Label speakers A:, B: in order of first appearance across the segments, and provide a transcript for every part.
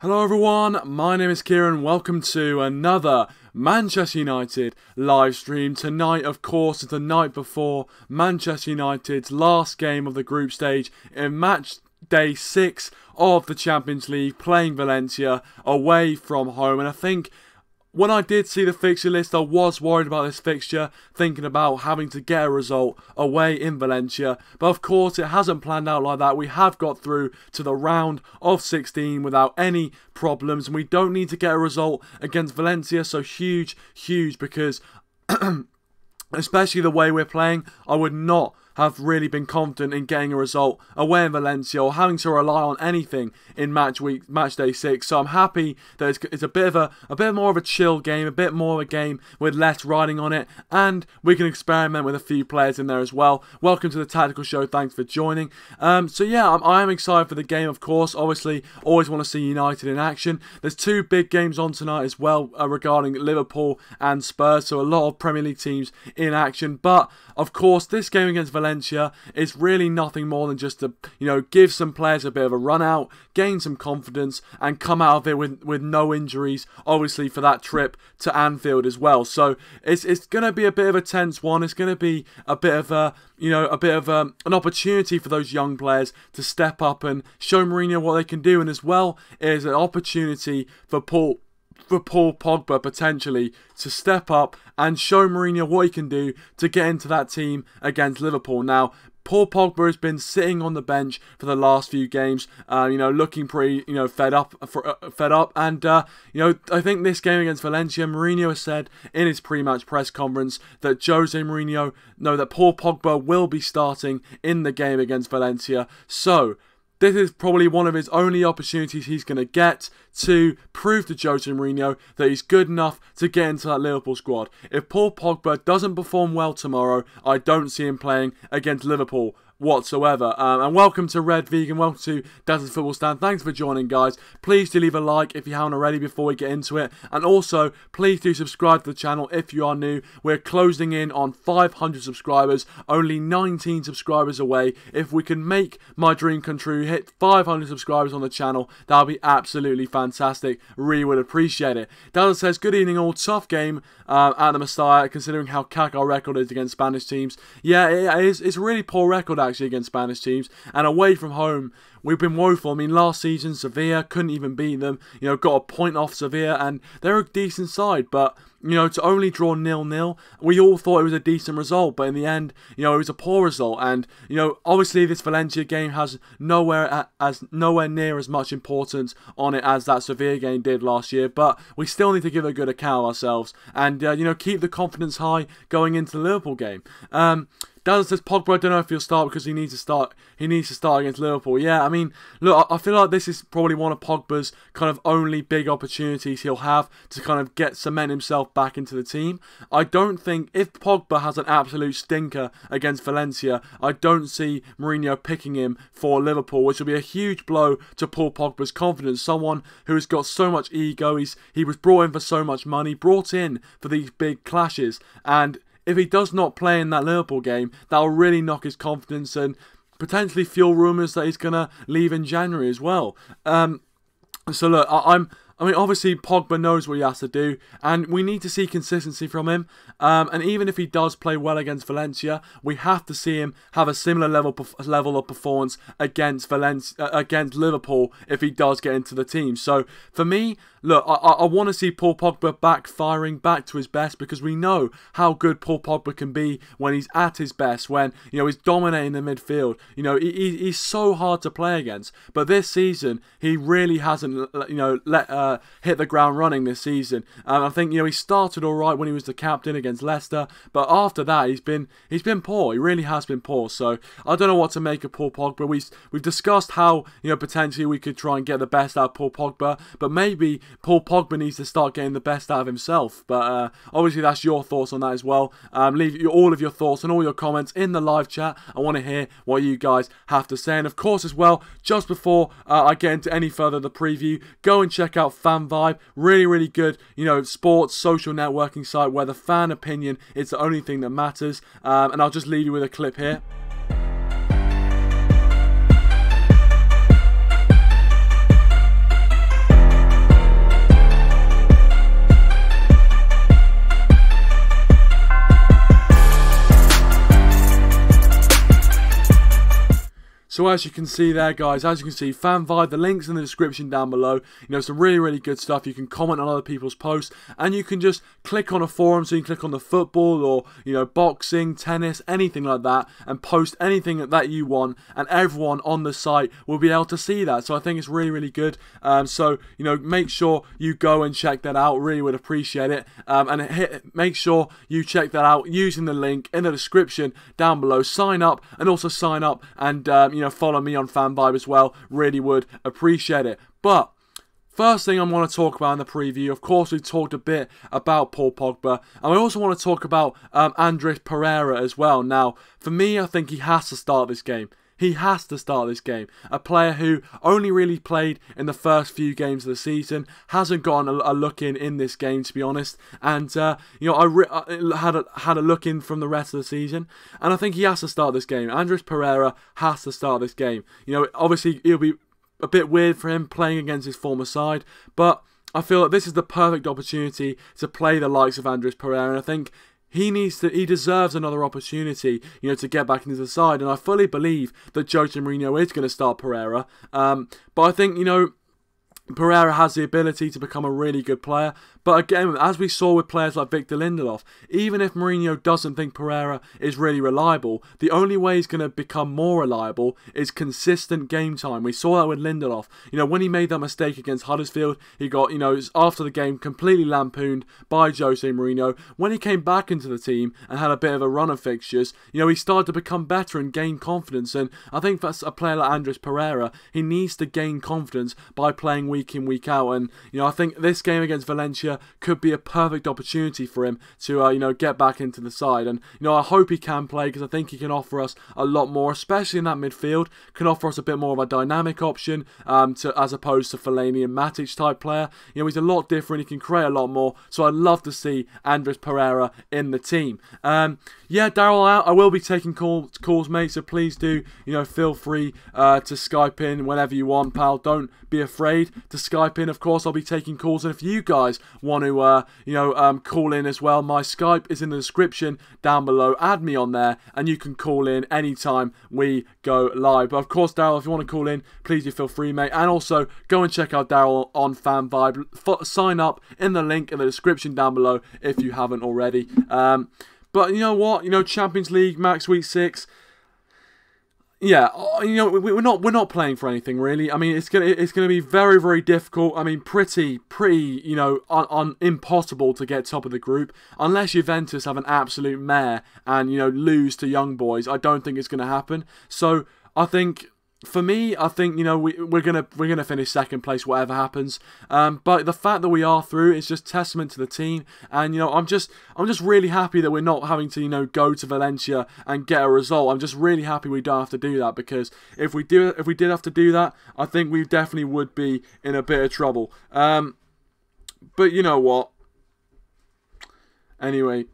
A: Hello everyone, my name is Kieran. Welcome to another Manchester United live stream. Tonight, of course, is the night before Manchester United's last game of the group stage in match day 6 of the Champions League, playing Valencia away from home. And I think when I did see the fixture list, I was worried about this fixture, thinking about having to get a result away in Valencia. But of course, it hasn't planned out like that. We have got through to the round of 16 without any problems, and we don't need to get a result against Valencia. So huge, because especially the way we're playing, I would not have really been confident in getting a result away in Valencia or having to rely on anything in match day 6. So I'm happy that it's a bit more of a chill game, a bit more of a game with less riding on it, and we can experiment with a few players in there as well. Welcome to the Tactical Show. Thanks for joining. So yeah, I am excited for the game, of course. Obviously, always want to see United in action. There's two big games on tonight as well regarding Liverpool and Spurs. So a lot of Premier League teams in action. But of course, this game against Valencia is really nothing more than just to, give some players a bit of a run out, gain some confidence, and come out of it with no injuries, obviously, for that trip to Anfield as well. So it's going to be a bit of a tense one. It's going to be a bit of an opportunity for those young players to step up and show Mourinho what they can do, and as well is an opportunity for Paul Pogba potentially to step up and show Mourinho what he can do to get into that team against Liverpool. Now, Paul Pogba has been sitting on the bench for the last few games, looking pretty, fed up, and I think this game against Valencia, Mourinho has said in his pre-match press conference that that Paul Pogba will be starting in the game against Valencia. So this is probably one of his only opportunities he's going to get to prove to Jose Mourinho that he's good enough to get into that Liverpool squad. If Paul Pogba doesn't perform well tomorrow, I don't see him playing against Liverpool whatsoever. And welcome to Red Vegan, welcome to Desert Football Stand. Thanks for joining, guys. Please do leave a like if you haven't already before we get into it, and also please do subscribe to the channel if you are new. We're closing in on 500 subscribers, only 19 subscribers away. If we can make my dream come true, hit 500 subscribers on the channel, that would be absolutely fantastic. Really would appreciate it. Dazza says, good evening all. Tough game at the Messiah, considering how cack our record is against Spanish teams. Yeah, it's a really poor record actually against Spanish teams, and away from home we've been woeful. I mean, last season Sevilla couldn't even beat them, got a point off Sevilla, and they're a decent side, but to only draw 0-0, we all thought it was a decent result, but in the end, it was a poor result. And obviously this Valencia game has nowhere near as much importance on it as that Sevilla game did last year, but we still need to give a good account of ourselves and keep the confidence high going into the Liverpool game. Dazza says, Pogba, I don't know if he'll start because he needs to start against Liverpool. Yeah, I mean, look, I feel like this is probably one of Pogba's kind of only big opportunities he'll have to kind of cement himself back into the team. I don't think, if Pogba has an absolute stinker against Valencia, I don't see Mourinho picking him for Liverpool, which will be a huge blow to Paul Pogba's confidence. Someone who has got so much ego, he was brought in for so much money, brought in for these big clashes, and if he does not play in that Liverpool game, that will really knock his confidence and potentially fuel rumours that he's going to leave in January as well. So look, I mean, obviously, Pogba knows what he has to do, and we need to see consistency from him. And even if he does play well against Valencia, we have to see him have a similar level of performance against Liverpool if he does get into the team. So, for me, look, I want to see Paul Pogba firing back to his best, because we know how good Paul Pogba can be when he's at his best, when, he's dominating the midfield. He's so hard to play against. But this season, he really hasn't, hit the ground running this season. I think, he started all right when he was the captain against Leicester, but after that, he's been poor. He really has been poor. So I don't know what to make of Paul Pogba. We've discussed how, potentially we could try and get the best out of Paul Pogba, but maybe Paul Pogba needs to start getting the best out of himself. But obviously, that's your thoughts on that as well. Leave all of your thoughts and all your comments in the live chat. I want to hear what you guys have to say. And of course, as well, just before I get into any further the preview, go and check out Fan Vibe. Really good, sports social networking site where the fan opinion is the only thing that matters. And I'll just leave you with a clip here. So as you can see there, guys, as you can see, Fan Vibe, the link's in the description down below. You know, some really, really good stuff. You can comment on other people's posts, and you can just click on a forum, so you can click on the football or, you know, boxing, tennis, anything like that, and post anything that you want, and everyone on the site will be able to see that. So I think it's really, really good. So, you know, make sure you go and check that out. Really would appreciate it. And make sure you check that out using the link in the description down below. Sign up, and also sign up and you know, follow me on Fan Vibe as well. Really would appreciate it. But first thing I want to talk about in the preview, of course, we've talked a bit about Paul Pogba, and I also want to talk about Andreas Pereira as well. Now, for me, I think he has to start this game. He has to start this game. A player who only really played in the first few games of the season, hasn't gotten a look in this game, to be honest. And you know, I had a look in from the rest of the season, and I think he has to start this game. Andreas Pereira has to start this game. You know, obviously it'll be a bit weird for him playing against his former side, but I feel that this is the perfect opportunity to play the likes of Andreas Pereira, and I think he deserves another opportunity, you know, to get back into the side. And I fully believe that Jose Mourinho is going to start Pereira. But I think, you know, Pereira has the ability to become a really good player. But again, as we saw with players like Victor Lindelof, even if Mourinho doesn't think Pereira is really reliable, the only way he's going to become more reliable is consistent game time. We saw that with Lindelof. You know, when he made that mistake against Huddersfield, he got, you know, after the game, completely lampooned by Jose Mourinho. When he came back into the team and had a bit of a run of fixtures, you know, he started to become better and gain confidence. And I think that's a player like Andreas Pereira. He needs to gain confidence by playing week in, week out. And, you know, I think this game against Valencia could be a perfect opportunity for him to, you know, get back into the side. And, you know, I hope he can play, because I think he can offer us a lot more, especially in that midfield. Can offer us a bit more of a dynamic option, as opposed to Fellaini and Matic type player. You know, he's a lot different. He can create a lot more. So I'd love to see Andreas Pereira in the team. Yeah, Daryl, I will be taking calls, mate. So please do, you know, feel free to Skype in whenever you want, pal. Don't be afraid to Skype in. Of course, I'll be taking calls, and if you guys want to, you know, call in as well, my Skype is in the description down below. Add me on there, and you can call in anytime we go live. But of course, Daryl, if you want to call in, please do feel free, mate. And also, go and check out Daryl on Fan Vibe. Sign up in the link in the description down below if you haven't already. But you know what? You know, Champions League Max Week 6. Yeah, you know, we're not playing for anything really. I mean, it's gonna be very, very difficult. I mean, pretty, you know, impossible to get top of the group unless Juventus have an absolute mare and, you know, lose to Young Boys. I don't think it's gonna happen. So I think, for me, I think, you know, we're gonna finish second place whatever happens. But the fact that we are through is just testament to the team. And, you know, I'm just really happy that we're not having to, you know, go to Valencia and get a result. I'm just really happy we don't have to do that, because if we did have to do that, I think we definitely would be in a bit of trouble. But you know what? Anyway,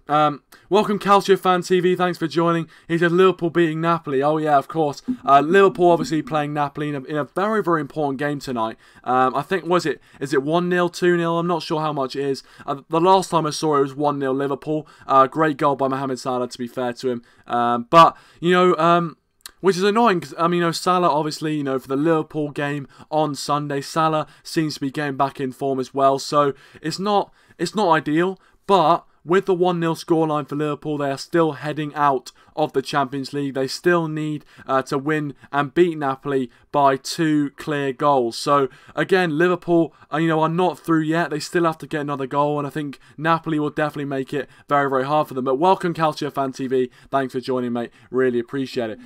A: welcome Calcio Fan TV, thanks for joining. He said Liverpool beating Napoli. Oh yeah, of course. Liverpool obviously playing Napoli in a very, very important game tonight. I think, is it 1-0, 2-0? I'm not sure how much it is. The last time I saw it was 1-0 Liverpool. Great goal by Mohamed Salah, to be fair to him. But, you know, which is annoying, because, I mean, you know, Salah, obviously, you know, for the Liverpool game on Sunday, Salah seems to be getting back in form as well. So, it's not ideal, but with the 1-0 scoreline for Liverpool, they are still heading out of the Champions League. They still need to win and beat Napoli by 2 clear goals. So, again, Liverpool, you know, are not through yet. They still have to get another goal, and I think Napoli will definitely make it very, very hard for them. But welcome, Calcio Fan TV. Thanks for joining, mate. Really appreciate it.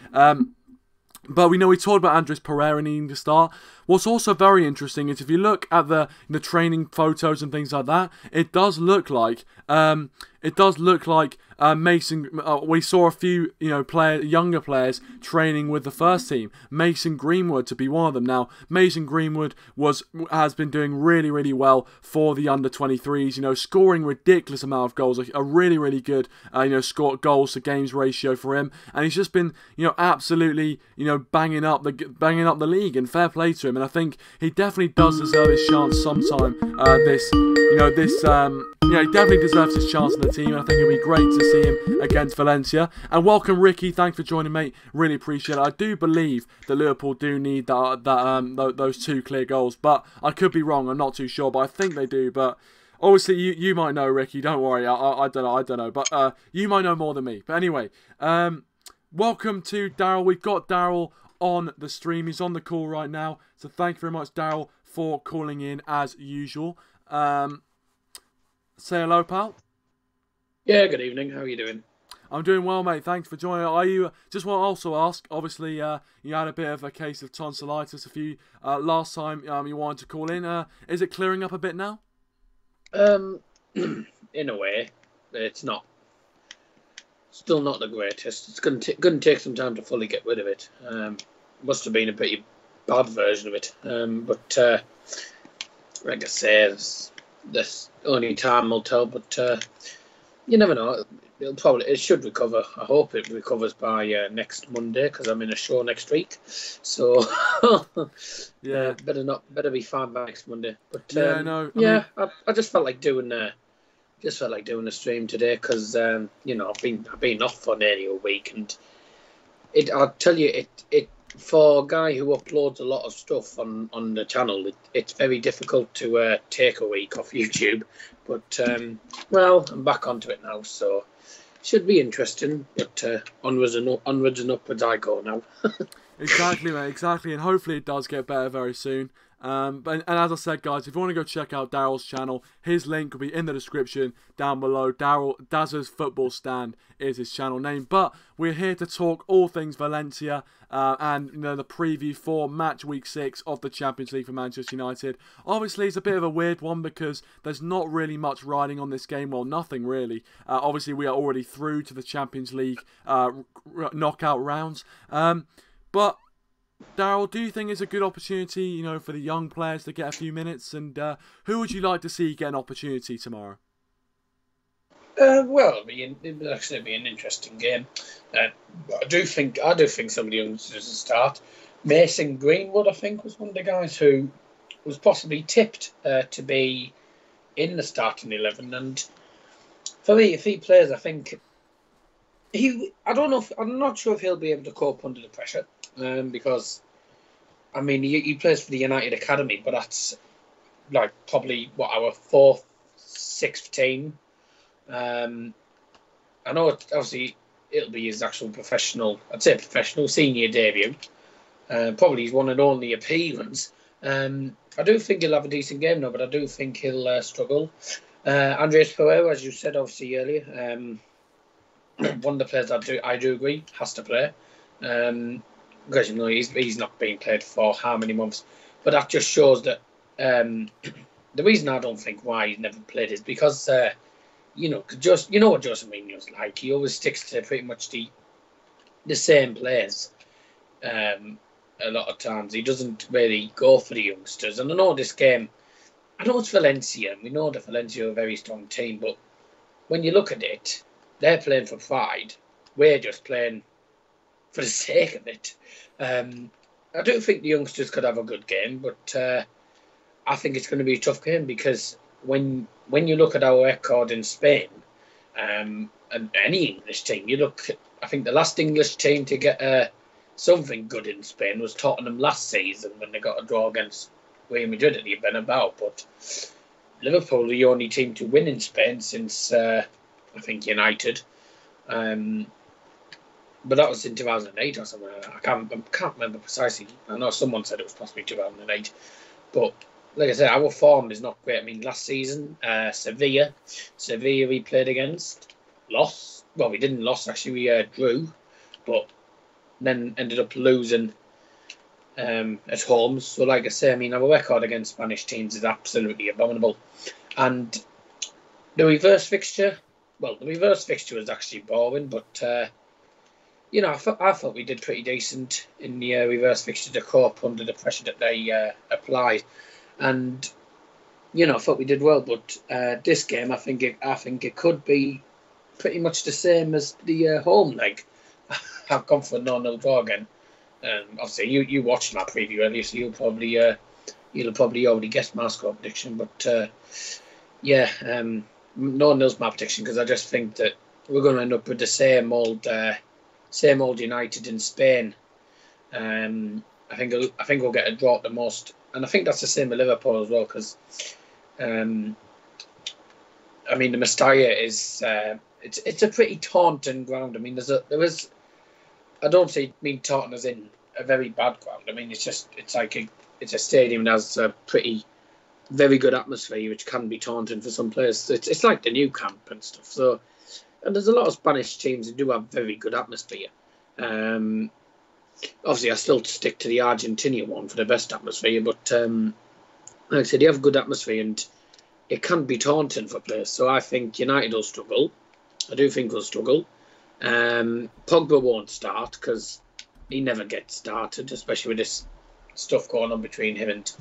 A: But we talked about Andreas Pereira needing to start. What's also very interesting is if you look at the training photos and things like that, it does look like Mason. We saw a few younger players training with the first team. Mason Greenwood to be one of them. Now Mason Greenwood has been doing really, really well for the under-23s. You know, scoring ridiculous amount of goals, a really, really good scored goals to games ratio for him, and he's just been absolutely banging up the league, and fair play to him. and I think he definitely does deserve his chance sometime. He definitely deserves his chance in the team, and I think it'll be great to see him against Valencia. And welcome, Ricky. Thanks for joining, mate. Really appreciate it. I do believe that Liverpool do need those 2 clear goals, but I could be wrong. I'm not too sure, but I think they do. But obviously, you might know, Ricky. Don't worry. I don't know. But you might know more than me. But anyway, welcome to Daryl. We've got Daryl on the stream. He's on the call right now. So thank you very much, Daryl, for calling in as usual. Say hello, pal.
B: Yeah, good evening. How are you doing?
A: I'm doing well, mate. Thanks for joining. Are you? Just want to also ask. Obviously, you had a bit of a case of tonsillitis last time you wanted to call in. Is it clearing up a bit now?
B: In a way, it's not. Still not the greatest. It's going to take some time to fully get rid of it. Must have been a pretty bad version of it. But like I say, this only time will tell. But you never know. It should recover. I hope it recovers by next Monday, because I'm in a show next week. So
A: yeah,
B: better be fine by next Monday. But I just felt like doing a stream today, because I've been off for nearly a week, and I'll tell you, it for a guy who uploads a lot of stuff on the channel, it's very difficult to take a week off YouTube. But I'm back onto it now, so should be interesting. But onwards and upwards I go now.
A: Exactly, mate. Exactly, and hopefully it does get better very soon. And as I said, guys, if you want to go check out Daryl's channel, his link will be in the description down below. Daz's Football Stand is his channel name. But we're here to talk all things Valencia and the preview for match week 6 of the Champions League for Manchester United. Obviously, it's a bit of a weird one because there's not really much riding on this game. Well, nothing really. Obviously, we are already through to the Champions League knockout rounds. But Daryl, do you think it's a good opportunity, for the young players to get a few minutes? And who would you like to see get an opportunity tomorrow?
B: It'll be an interesting game. I do think some of the youngsters will start. Mason Greenwood, I think, was one of the guys who was possibly tipped to be in the starting 11. And for me, if he plays, I think I'm not sure if he'll be able to cope under the pressure. Because, he plays for the United Academy, but that's like probably our 4th, 6th team. I know obviously it'll be his actual professional senior debut. Probably his one and only appearance. I do think he'll have a decent game now, but I do think he'll struggle. Andreas Pereira, as you said obviously earlier, one of the players I do agree has to play. Because he's not being played for how many months, but that just shows that the reason I don't think why he's never played is because what Jose Mourinho's like. He always sticks to pretty much the same players. A lot of times he doesn't really go for the youngsters. And I know this game, I know it's Valencia, and we know that Valencia are a very strong team, but when you look at it, they're playing for pride. We're just playing for the sake of it. I do think the youngsters could have a good game, but I think it's going to be a tough game, because when you look at our record in Spain, and any English team, I think the last English team to get something good in Spain was Tottenham last season when they got a draw against Real Madrid at the Bernabeu. But Liverpool are the only team to win in Spain since I think United. But that was in 2008 or something. I can't remember precisely. I know someone said it was possibly 2008. But like I said, our form is not great. Last season, Sevilla we played against, lost. Well, we didn't lose, actually. We drew, but then ended up losing at home. So like I say, our record against Spanish teams is absolutely abominable. And the reverse fixture was actually boring, but I thought we did pretty decent in the reverse fixture to cope under the pressure that they applied, and I thought we did well. But this game, I think it could be pretty much the same as the home leg. I've gone for a 0-0 draw again. Obviously, you watched my preview earlier, so you'll probably already guessed my score prediction. But yeah, no one knows my prediction because I just think that we're going to end up with the same old United in Spain. I think we'll get a draw at the most, and I think that's the same with Liverpool as well. Because I mean, the Mestalla is it's a pretty taunting ground. I mean, I don't mean taunting as in a very bad ground. I mean, it's a stadium that has a very good atmosphere, which can be taunting for some players. It's like the new camp and stuff. So, and there's a lot of Spanish teams that do have very good atmosphere. Obviously, I still stick to the Argentina one for the best atmosphere, but like I said, they have good atmosphere and it can be taunting for players. So I think United will struggle. I do think we'll struggle. Pogba won't start because he never gets started, especially with this stuff going on between him and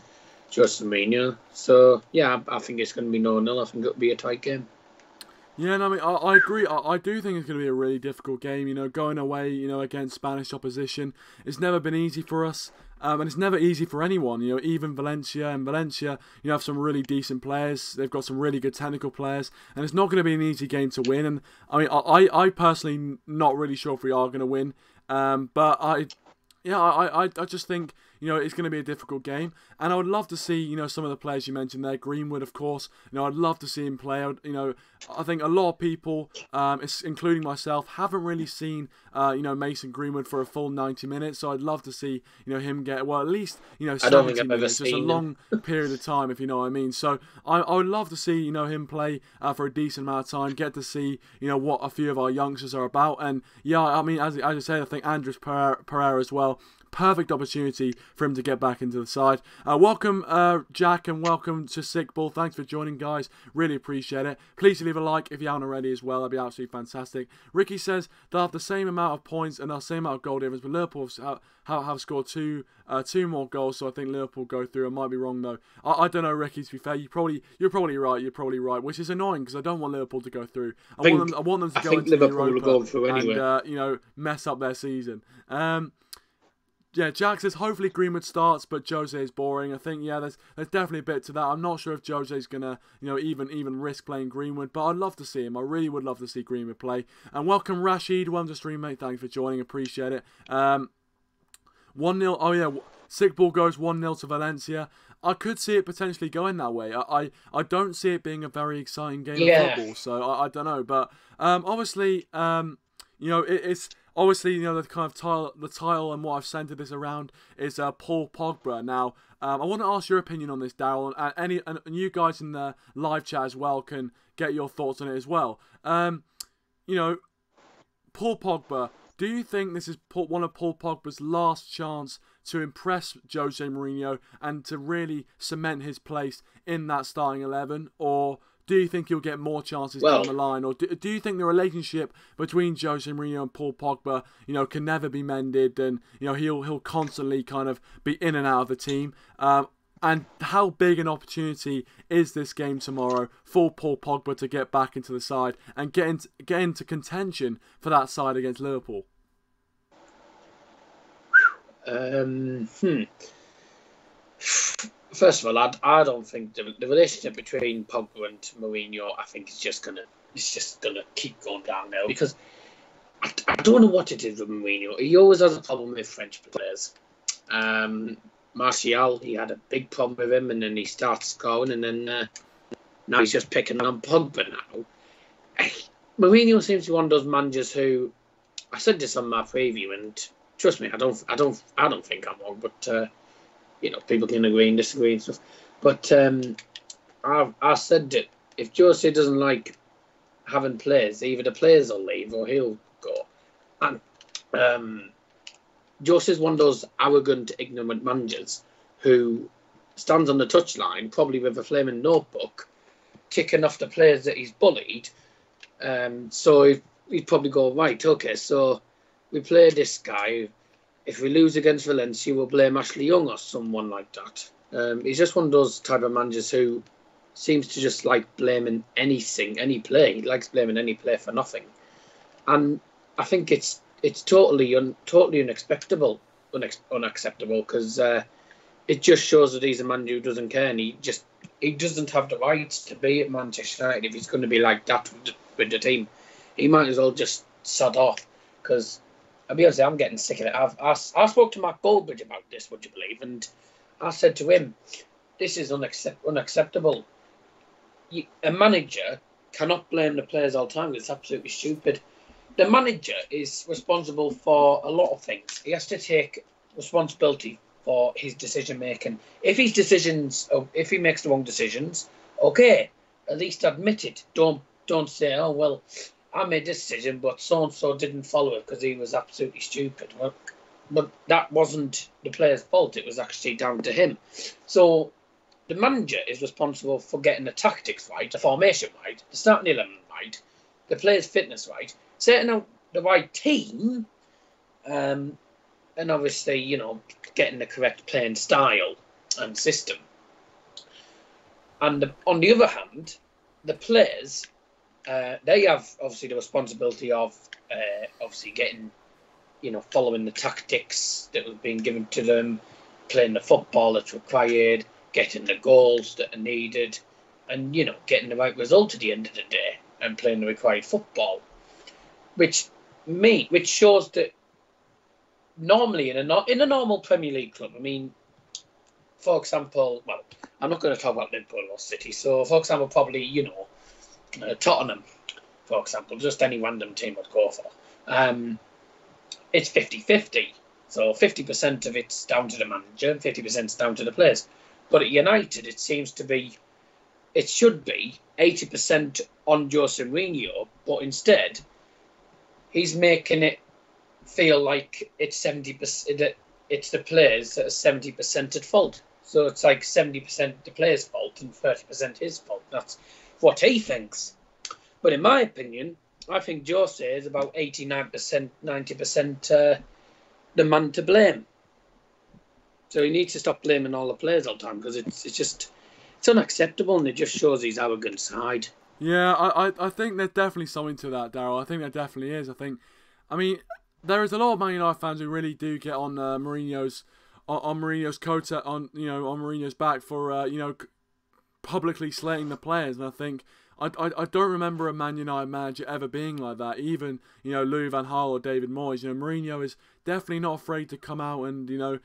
B: Jose Mourinho. So yeah, I think it's going to be 0-0. I think it'll be a tight game.
A: Yeah, no, I mean, I agree. I do think it's going to be a really difficult game. Going away, against Spanish opposition, it's never been easy for us, and it's never easy for anyone. Even Valencia have some really decent players. They've got some really good technical players, and it's not going to be an easy game to win. And I mean, I personally not really sure if we are going to win, but I just think it's going to be a difficult game, and I would love to see some of the players you mentioned there. Greenwood, of course. I'd love to see him play. I think a lot of people, including myself, haven't really seen Mason Greenwood for a full 90 minutes. So I'd love to see him get at least 70 minutes, just a long period of time, if you know what I mean. So I would love to see him play for a decent amount of time, get to see what a few of our youngsters are about, and yeah, I mean as I said, I think Andreas Pereira as well. Perfect opportunity for him to get back into the side. Welcome, Jack, and welcome to Sick Ball. Thanks for joining, guys. Really appreciate it. Please leave a like if you haven't already as well. That'd be absolutely fantastic. Ricky says they'll have the same amount of points and the same amount of goal difference, but Liverpool have scored two more goals, so I think Liverpool go through. I might be wrong though. I don't know, Ricky. To be fair, you're probably right. You're probably right, which is annoying because I don't want Liverpool to go through. I want them to go into
B: Liverpool
A: Europa
B: anyway.
A: And mess up their season. Yeah, Jack says hopefully Greenwood starts, but Jose is boring. I think there's definitely a bit to that. I'm not sure if Jose's gonna even risk playing Greenwood, but I'd love to see him. I really would love to see Greenwood play. And welcome Rashid, welcome to stream, mate. Thanks for joining, appreciate it. 1-0. Oh yeah, Sick Ball goes 1-0 to Valencia. I could see it potentially going that way. I don't see it being a very exciting game of football, so I don't know. But obviously, it's. Obviously, the kind of the title and what I've centered this around is Paul Pogba. Now, I want to ask your opinion on this, Daryl, and you guys in the live chat as well can get your thoughts on it as well. Paul Pogba, do you think this is one of Paul Pogba's last chance to impress Jose Mourinho and to really cement his place in that starting 11, or do you think he'll get more chances down the line? Or do you think the relationship between Jose Mourinho and Paul Pogba, can never be mended, and he'll constantly kind of be in and out of the team? And how big an opportunity is this game tomorrow for Paul Pogba to get back into the side and get into contention for that side against Liverpool?
B: First of all, I don't think the relationship between Pogba and Mourinho, I think it's just gonna keep going down now, because I don't know what it is with Mourinho. He always has a problem with French players. Martial, he had a big problem with him, and then he starts scoring, and then now he's just picking on Pogba now. Mourinho seems to be one of those managers who, I said this on my preview, and trust me, I don't think I'm wrong, but. People can agree and disagree and stuff. But I said that if Jose doesn't like having players, either the players will leave or he'll go. And Jose's one of those arrogant, ignorant managers who stands on the touchline, probably with a flaming notebook, ticking off the players that he's bullied. So he'd probably go, right, okay, so we play this guy. If we lose against Valencia, we'll blame Ashley Young or someone like that. He's just one of those type of managers who seems to just like blaming anything, any play. He likes blaming any play for nothing. And I think it's totally unexpectable unacceptable because it just shows that he's a man who doesn't care, and he doesn't have the rights to be at Manchester United if he's going to be like that with the team. He might as well just sod off, because I'll be honest, I'm getting sick of it. I spoke to Mark Goldbridge about this, would you believe, and I said to him, this is unacceptable. A manager cannot blame the players all the time. It's absolutely stupid. The manager is responsible for a lot of things. He has to take responsibility for his decision making. If he makes the wrong decisions, okay, at least admit it. Don't say, oh well, I made this decision, but so and so didn't follow it because he was absolutely stupid. Well, but that wasn't the player's fault. It was actually down to him. So the manager is responsible for getting the tactics right, the formation right, the starting 11 right, the players' fitness right, setting out the right team, and obviously, getting the correct playing style and system. And on the other hand, the players, they have obviously the responsibility of obviously getting, following the tactics that was being given to them, playing the football that's required, getting the goals that are needed, and getting the right result at the end of the day and playing the required football, which shows that normally in a normal Premier League club, I mean, for example, well, I'm not going to talk about Liverpool or City, so for example, probably Tottenham, for example, just any random team would go for. It's 50-50, so 50% of it's down to the manager and 50% is down to the players. But at United, it should be 80% on Jose Mourinho, but instead, he's making it feel like it's 70%. That it's the players that are 70% at fault. So it's like 70% the players' fault and 30% his fault. That's what he thinks. But in my opinion, I think Jose is about 89%, 90% the man to blame. So he needs to stop blaming all the players all the time, because it's unacceptable, and it just shows his arrogant side.
A: Yeah, I think there's definitely something to that, Daryl. I think there definitely is. I mean, there is a lot of Man United fans who really do get on Mourinho's coat, on Mourinho's back for publicly slating the players, and I think I don't remember a Man United manager ever being like that. Even Louis van Gaal or David Moyes. Mourinho is definitely not afraid to come out and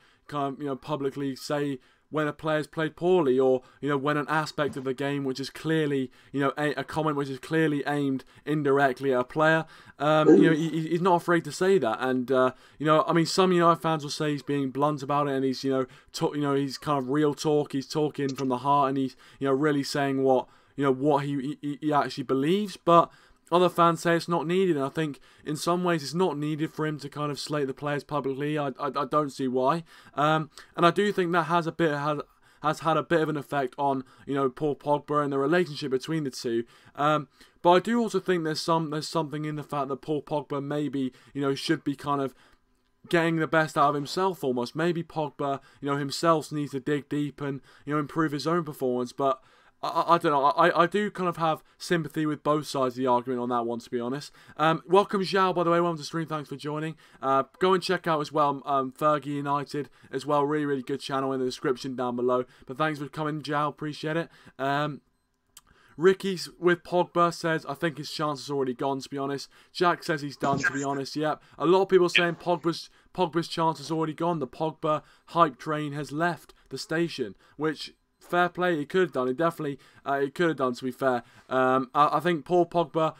A: publicly say when a player's played poorly, or when an aspect of the game which is clearly a comment which is clearly aimed indirectly at a player. He's not afraid to say that, and I mean, some United fans will say he's being blunt about it, and he's he's kind of real talk. He's talking from the heart, and he's really saying what he actually believes. But other fans say it's not needed, and I think in some ways it's not needed for him to kind of slate the players publicly. I don't see why, and I do think that has had a bit of an effect on Paul Pogba and the relationship between the two. But I do also think there's something in the fact that Paul Pogba maybe should be kind of getting the best out of himself almost. Maybe Pogba himself needs to dig deep and improve his own performance, but I don't know. I do kind of have sympathy with both sides of the argument on that one, to be honest. Welcome, Zhao, by the way. Welcome to the stream. Thanks for joining. Go and check out as well Fergie United as well. Really, really good channel in the description down below. But thanks for coming, Zhao. Appreciate it. Ricky's with Pogba says, I think his chance is already gone, to be honest. Jack says he's done, to be honest. Yep. A lot of people saying Pogba's chance is already gone. The Pogba hype train has left the station, which... fair play, he could have done. He definitely could have done, to be fair. I think Paul Pogba,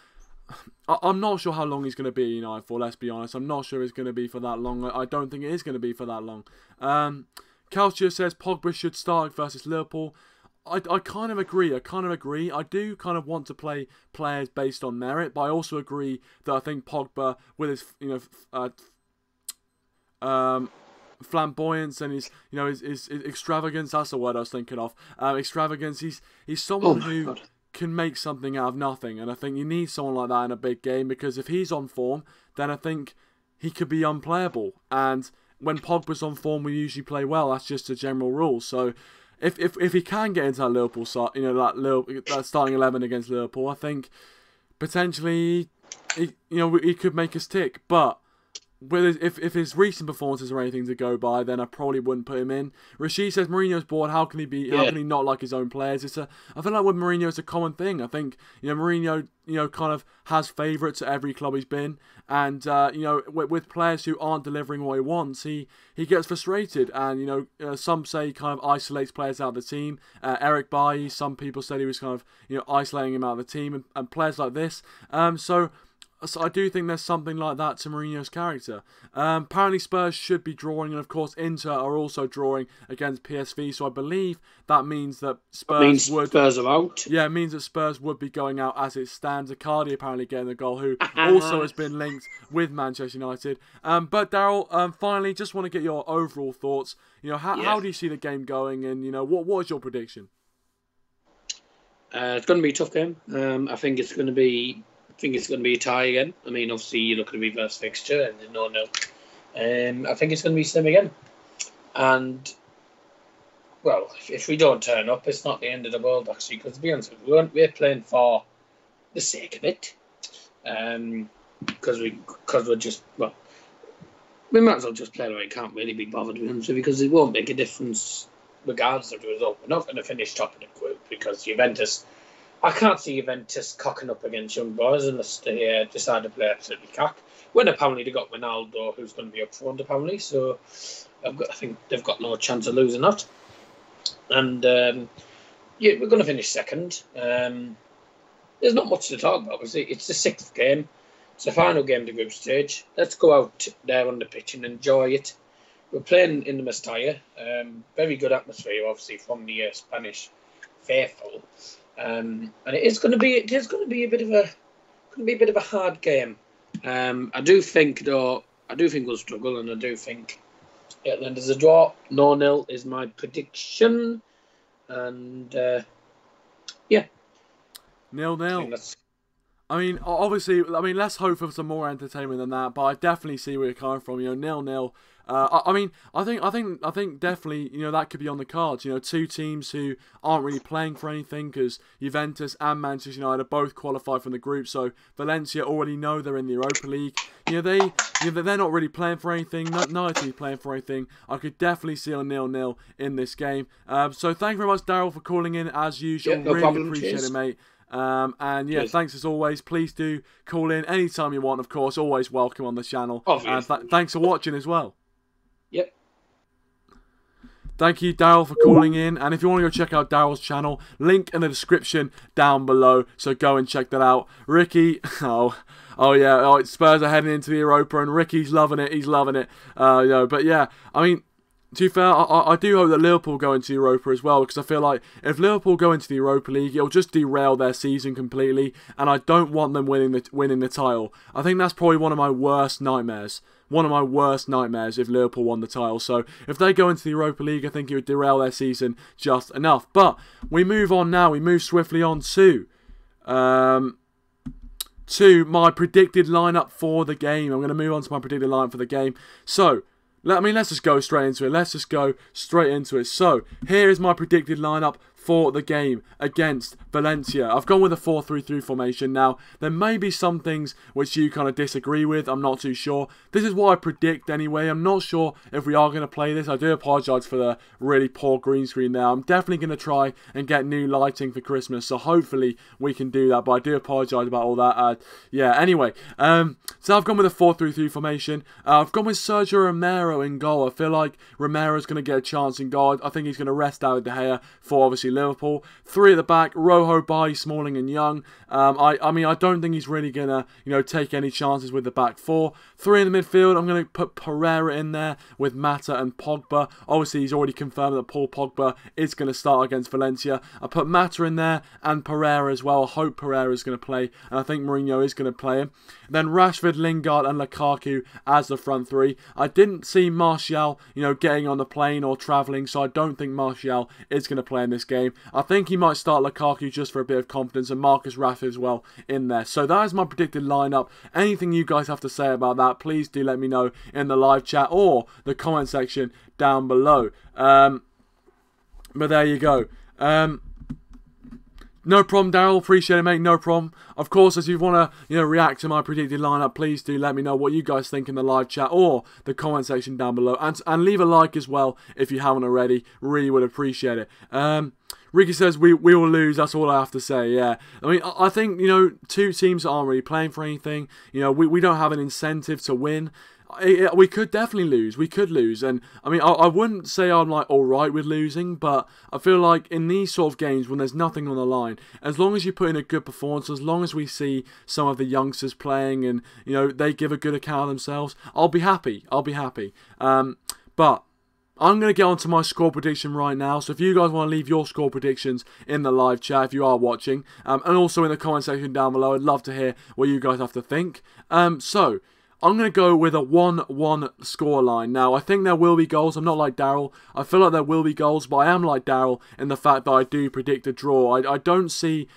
A: I'm not sure how long he's going to be at United for, let's be honest. I'm not sure it's going to be for that long. I don't think it is going to be for that long. Calcio says Pogba should start versus Liverpool. I kind of agree. I do kind of want to play players based on merit, but I also agree that I think Pogba, with his flamboyance and his his extravagance, that's the word I was thinking of, extravagance, he's someone who can make something out of nothing, and I think you need someone like that in a big game, because if he's on form, then I think he could be unplayable, and when Pogba's on form, we usually play well. That's just a general rule. So if he can get into that Liverpool side, that starting 11 against Liverpool, I think potentially he could make us tick. But if his recent performances are anything to go by, then I probably wouldn't put him in. Rashid says Mourinho's bored. How can he be? How can he not like his own players? I feel like with Mourinho, it's a common thing. I think Mourinho, kind of has favourites at every club he's been, and with players who aren't delivering what he wants, he gets frustrated, and some say he kind of isolates players out of the team. Eric Bailly, some people said he was kind of isolating him out of the team, and players like this. So I do think there's something like that to Mourinho's character. Apparently Spurs should be drawing, and of course Inter are also drawing against PSV. So I believe that means that Spurs
B: are out.
A: Yeah, it means that Spurs would be going out as it stands. Icardi apparently getting the goal, who also has been linked with Manchester United. But Daryl, finally, just want to get your overall thoughts. How do you see the game going, and what is your prediction?
B: It's going to be a tough game. I think it's going to be a tie again. I mean, obviously, you look at the reverse fixture and there's no. I think it's going to be slim again. And, well, if we don't turn up, it's not the end of the world, actually, because to be honest with you, we're playing for the sake of it. Because we're just, well, we might as well just play away. Can't really be bothered with them, because it won't make a difference regardless of the result. We're not going to finish top of the group because Juventus... I can't see Juventus cocking up against young boys unless they decide to play absolutely cock. When apparently they got Ronaldo, who's going to be up front apparently, so I think they've got no chance of losing that. And we're going to finish second. There's not much to talk about. It's the 6th game. It's the final game of the group stage. Let's go out there on the pitch and enjoy it. We're playing in the Mestalla. Very good atmosphere, obviously, from the Spanish faithful. And it is going to be a bit of a hard game. I do think we'll struggle, and I do think it'll end as a draw. 0-0 is my prediction, and 0-0.
A: I mean, obviously, let's hope for some more entertainment than that. But I definitely see where you're coming from. 0-0. I think definitely, that could be on the cards. Two teams who aren't really playing for anything, because Juventus and Manchester United both qualified from the group. So Valencia already know they're in the Europa League. They're not really playing for anything. Neither team playing for anything. I could definitely see a 0-0 in this game. So thank you very much, Daryl, for calling in as usual.
B: Yeah, no problem.
A: Appreciate
B: Cheers.
A: it, mate. Thanks as always. Please do call in anytime you want, of course. Always welcome on the channel. Thanks for watching as well.
B: Yep.
A: Thank you, Daryl, for calling in. And if you want to go check out Daryl's channel, link in the description down below. So go and check that out. Ricky, Spurs are heading into the Europa, and Ricky's loving it. He's loving it. But yeah, to be fair, I do hope that Liverpool go into Europa as well, because I feel like if Liverpool go into the Europa League, it'll just derail their season completely, and I don't want them winning the title. I think that's probably one of my worst nightmares. If Liverpool won the title. So if they go into the Europa League, I think it would derail their season just enough. But we move on now. We move swiftly on to my predicted lineup for the game. I'm going to move on to my predicted lineup for the game. So let's just go straight into it. So, here is my predicted lineup for the game against Valencia. I've gone with a 4-3-3 formation. Now, there may be some things which you kind of disagree with. I'm not too sure. This is what I predict anyway. I'm not sure if we are going to play this. I do apologise for the really poor green screen there. I'm definitely going to try and get new lighting for Christmas, so hopefully we can do that, but I do apologise about all that. Anyway, so I've gone with a 4-3-3 formation. I've gone with Sergio Romero in goal. I feel like Romero's going to get a chance in goal. I think he's going to rest David De Gea for obviously Liverpool. 3 at the back: Rojo, Bailly, Smalling and Young. I don't think he's really going to take any chances with the back 4. 3 in the midfield, I'm going to put Pereira in there with Mata and Pogba. Obviously, he's already confirmed that Paul Pogba is going to start against Valencia. I put Mata in there and Pereira as well. I hope Pereira is going to play, and I think Mourinho is going to play him. Then Rashford, Lingard and Lukaku as the front 3. I didn't see Martial, getting on the plane or travelling, so I don't think Martial is going to play in this game. I think he might start Lukaku just for a bit of confidence, and Marcus Rashford as well in there. So that is my predicted lineup. Anything you guys have to say about that, please do let me know in the live chat or the comment section down below. But there you go. No problem, Daryl. Appreciate it, mate. No problem. Of course, as you want to, react to my predicted lineup, please do let me know what you guys think in the live chat or the comment section down below, and leave a like as well if you haven't already. Really would appreciate it. Ricky says we will lose. That's all I have to say. Yeah, I mean, I think two teams that aren't really playing for anything. We don't have an incentive to win. We could definitely lose. We could lose, and I mean, I wouldn't say I'm like all right with losing, but I feel like in these sort of games when there's nothing on the line, as long as you put in a good performance, as long as we see some of the youngsters playing and they give a good account of themselves, I'll be happy. I'll be happy. But I'm going to get on to my score prediction right now, so if you guys want to leave your score predictions in the live chat if you are watching, and also in the comment section down below, I'd love to hear what you guys have to think. So I'm going to go with a 1-1 scoreline. Now, I think there will be goals. I'm not like Daryl. I feel like there will be goals, but I am like Daryl in the fact that I do predict a draw. I don't see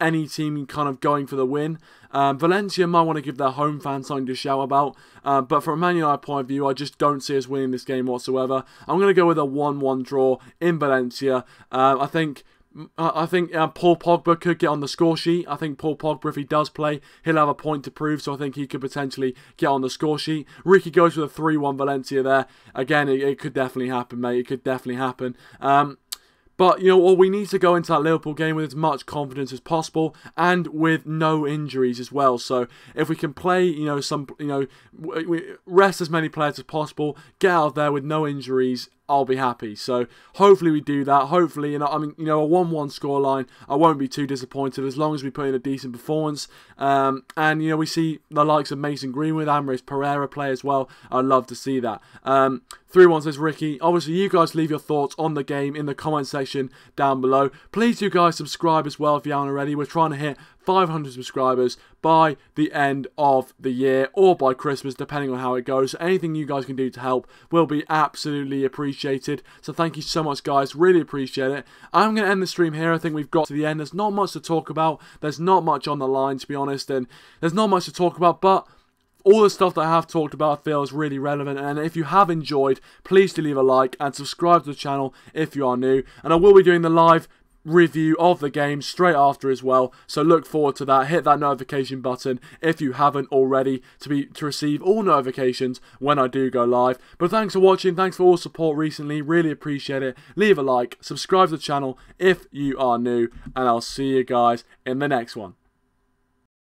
A: any team kind of going for the win. Valencia might want to give their home fans something to shout about, but from a Man United point of view, I just don't see us winning this game whatsoever. I'm going to go with a 1-1 draw in Valencia. I think Paul Pogba could get on the score sheet. I think Paul Pogba, if he does play, he'll have a point to prove, so I think he could potentially get on the score sheet. Ricky goes with a 3-1 Valencia there. Again, it could definitely happen, mate. It could definitely happen. But, we need to go into that Liverpool game with as much confidence as possible and with no injuries as well. So, if we can play, rest as many players as possible, get out there with no injuries, I'll be happy. So, hopefully we do that. Hopefully, a 1-1 scoreline, I won't be too disappointed as long as we put in a decent performance. And, we see the likes of Mason Greenwood, Andreas Pereira play as well. I'd love to see that. 3-1 says Ricky. Obviously, you guys leave your thoughts on the game in the comment section down below. Please do guys subscribe as well if you haven't already. We're trying to hit 500 subscribers by the end of the year or by Christmas, depending on how it goes. So anything you guys can do to help will be absolutely appreciated. So thank you so much, guys. Really appreciate it. I'm going to end the stream here. I think we've got to the end. There's not much to talk about. There's not much on the line, to be honest, and there's not much to talk about, but all the stuff that I have talked about I feel is really relevant, and if you have enjoyed, please do leave a like and subscribe to the channel if you are new. And I will be doing the live review of the game straight after as well, so look forward to that. Hit that notification button if you haven't already to receive all notifications when I do go live. But thanks for watching, thanks for all support recently, really appreciate it. Leave a like, subscribe to the channel if you are new, and I'll see you guys in the next one.